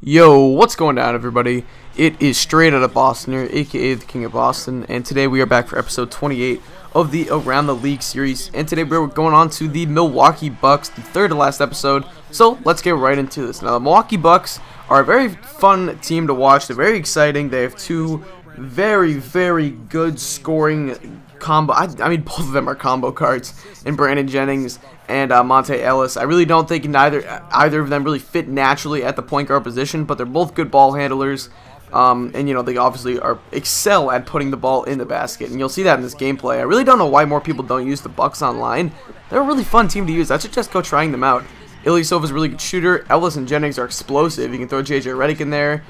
Yo, what's going down, everybody? It is straight out of Boston here, aka the King of Boston, and today we are back for episode 28 of the Around the League series, and today we're going on to the Milwaukee Bucks, the third to last episode, so let's get right into this. Now, the Milwaukee Bucks are a very fun team to watch. They're very exciting. They have two very good scoring combo. I mean, both of them are combo cards in Brandon Jennings and Monte Ellis. I really don't think either of them really fit naturally at the point guard position, but they're both good ball handlers. And you know, they obviously excel at putting the ball in the basket, and you'll see that in this gameplay. I really don't know why more people don't use the Bucks online. They're a really fun team to use. I should just go trying them out. Ilyasova is a really good shooter. Ellis and Jennings are explosive. You can throw JJ Redick in there.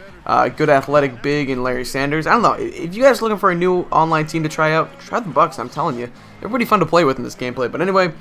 Good athletic big and Larry Sanders. I don't know. If you guys are looking for a new online team to try out, try the Bucks. I'm telling you, they're pretty fun to play with in this gameplay. But anyway,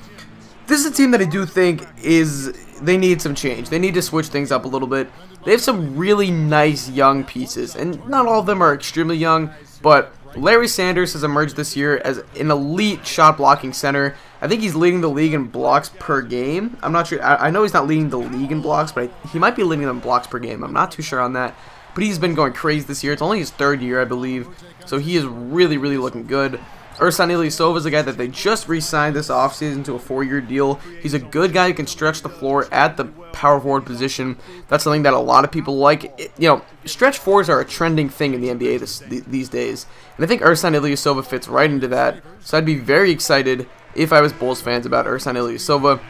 this is a team that I do think they need some change. They need to switch things up a little bit. They have some really nice young pieces, and not all of them are extremely young, but Larry Sanders has emerged this year as an elite shot blocking center. I think he's leading the league in blocks per game. I'm not sure. I know he's not leading the league in blocks, but he might be leading them in blocks per game. I'm not too sure on that. But he's been going crazy this year. It's only his third year, I believe. So he is really looking good. Ersan Ilyasova is a guy that they just re-signed this offseason to a 4-year deal. He's a good guy who can stretch the floor at the power forward position. That's something that a lot of people like. You know, stretch fours are a trending thing in the NBA these days. And I think Ersan Ilyasova fits right into that. So I'd be very excited if I was Bulls fans about Ersan Ilyasova.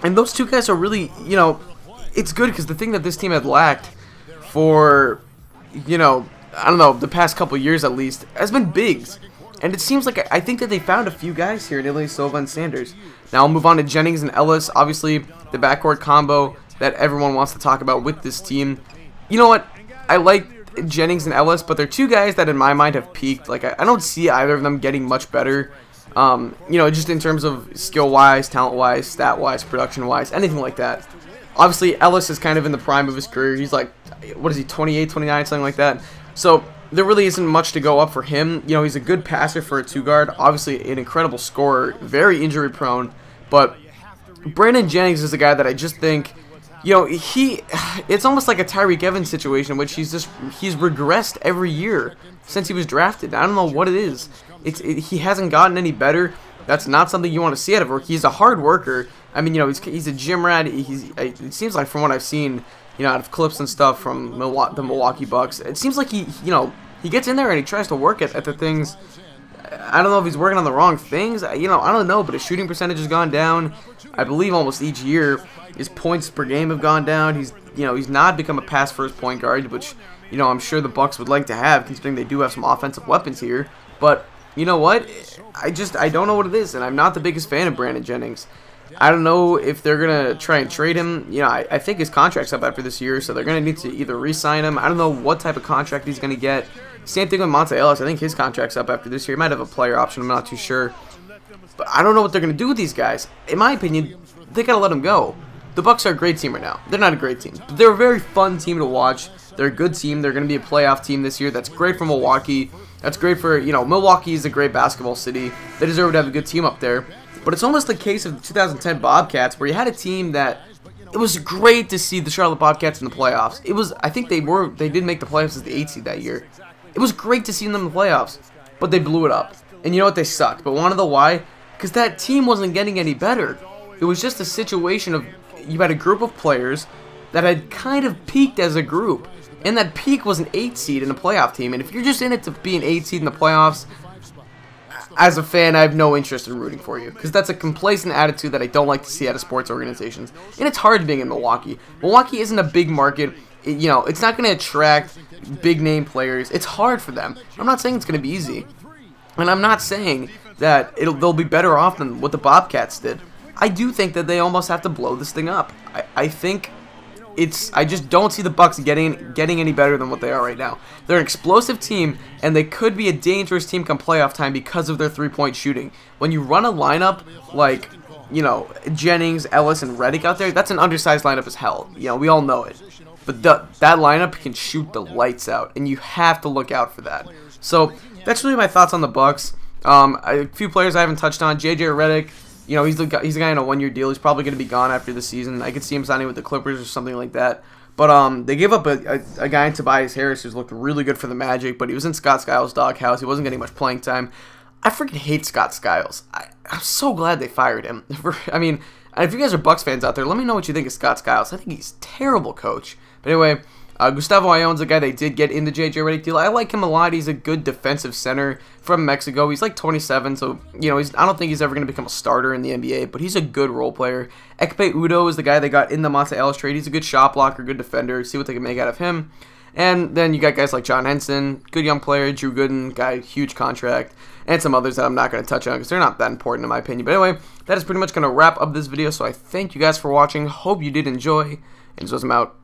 And those two guys are really, you know, it's good because the thing that this team had lacked for, you know, I don't know, the past couple years at least, has been bigs. And it seems like I think that they found a few guys here in Ilyasova and Sanders. Now I'll move on to Jennings and Ellis. Obviously, the backcourt combo that everyone wants to talk about with this team. You know what? I like Jennings and Ellis, but they're two guys that in my mind have peaked. Like, I don't see either of them getting much better. You know, just in terms of skill-wise, talent-wise, stat-wise, production-wise, anything like that. Obviously, Ellis is kind of in the prime of his career. He's like, what is he, 28, 29, something like that. So there really isn't much to go up for him. You know, he's a good passer for a two-guard. Obviously, an incredible scorer. Very injury-prone. But Brandon Jennings is a guy that I just think, you know, it's almost like a Tyreek Evans situation, which he's regressed every year since he was drafted. I don't know what it is. He hasn't gotten any better. That's not something you want to see out of a rookie. He's a hard worker. I mean, you know, he's a gym rat. It seems like from what I've seen, you know, out of clips and stuff from the Milwaukee Bucks, it seems like he gets in there and he tries to work at the things. I don't know if he's working on the wrong things. You know, I don't know, but his shooting percentage has gone down. I believe almost each year. His points per game have gone down. He's not become a pass-first point guard, which, you know, I'm sure the Bucks would like to have, considering they do have some offensive weapons here. But you know what? I don't know what it is, and I'm not the biggest fan of Brandon Jennings. I don't know if they're going to try and trade him. You know, I think his contract's up after this year, so they're going to need to either re-sign him. I don't know what type of contract he's going to get. Same thing with Monte Ellis. I think his contract's up after this year. He might have a player option. I'm not too sure. But I don't know what they're going to do with these guys. In my opinion, they got to let them go. The Bucks are a great team right now. They're not a great team, but they're a very fun team to watch. They're a good team. They're going to be a playoff team this year. That's great for Milwaukee. That's great for, you know, Milwaukee is a great basketball city. They deserve to have a good team up there. But it's almost the case of the 2010 Bobcats, where you had a team that it was great to see the Charlotte Bobcats in the playoffs. It was, I think they did make the playoffs as the 8th seed that year. It was great to see them in the playoffs, but they blew it up. And you know what? They sucked. But want to know why? Because that team wasn't getting any better. It was just a situation of you had a group of players that had kind of peaked as a group. And that peak was an 8th seed in a playoff team. And if you're just in it to be an 8th seed in the playoffs, as a fan, I have no interest in rooting for you, because that's a complacent attitude that I don't like to see out of sports organizations. And it's hard being in Milwaukee. Milwaukee isn't a big market. You know, it's not going to attract big-name players. It's hard for them. I'm not saying it's going to be easy. And I'm not saying that they'll be better off than what the Bobcats did. I do think that they almost have to blow this thing up. I think I just don't see the Bucks getting any better than what they are right now. They're an explosive team, and they could be a dangerous team come playoff time because of their three-point shooting. When you run a lineup like, you know, Jennings, Ellis, and Redick out there, that's an undersized lineup as hell. You know, we all know it. But that lineup can shoot the lights out, and you have to look out for that. So that's really my thoughts on the Bucks. A few players I haven't touched on. JJ Redick. You know, he's the guy on a one-year deal. He's probably going to be gone after the season. I could see him signing with the Clippers or something like that. But they gave up a guy in Tobias Harris who's looked really good for the Magic, but he was in Scott Skiles' doghouse. He wasn't getting much playing time. I freaking hate Scott Skiles. I'm so glad they fired him. I mean, if you guys are Bucks fans out there, let me know what you think of Scott Skiles. I think he's a terrible coach. But anyway, Gustavo Ayon's a guy they did get in the JJ Redick deal. I like him a lot. He's a good defensive center from Mexico. He's like 27, so I don't think he's ever going to become a starter in the NBA, but he's a good role player. Ekpe Udoh is the guy they got in the Monta Ellis trade. He's a good shot blocker, good defender. See what they can make out of him. And then you got guys like John Henson, good young player, Drew Gooden, guy, huge contract, and some others that I'm not going to touch on because they're not that important in my opinion. But anyway, that is pretty much going to wrap up this video, so I thank you guys for watching. Hope you did enjoy, and so I'm out.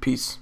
Peace.